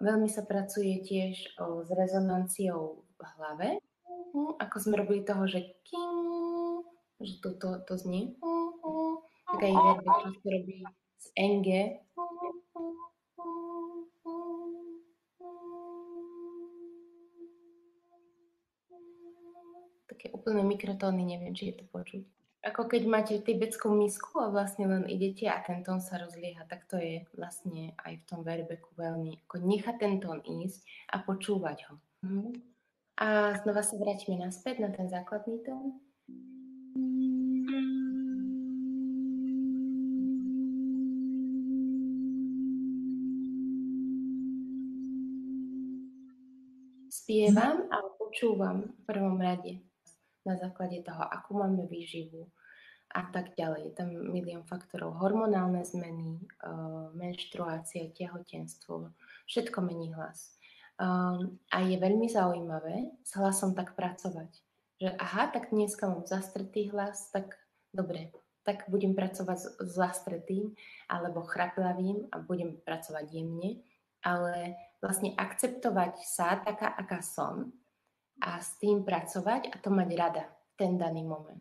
Veľmi sa pracuje tiež s rezonanciou v hlave, ako sme robili toho, že king, že to znie, tak aj verbe často robí z NG. Také úplné mikrotóny, neviem, či je to počuť. Ako keď máte tibetskú misku a vlastne len idete a ten tón sa rozlieha, tak to je vlastne aj v tom verbeku veľmi, ako nechať ten tón ísť a počúvať ho. A znova sa vrátime naspäť na ten základný tón. Spievam a počúvam v prvom rade na základe toho, akú máme výživu a tak ďalej. Je tam milión faktorov. Hormonálne zmeny, menštruácia, tehotenstvo, všetko mení hlas. A je veľmi zaujímavé s hlasom tak pracovať. Že aha, tak dneska mám zastretý hlas, tak dobre, tak budem pracovať s zastretým alebo chraplavým a budem pracovať jemne, ale vlastne akceptovať sa taká, aká som a s tým pracovať a to mať rada v ten daný moment.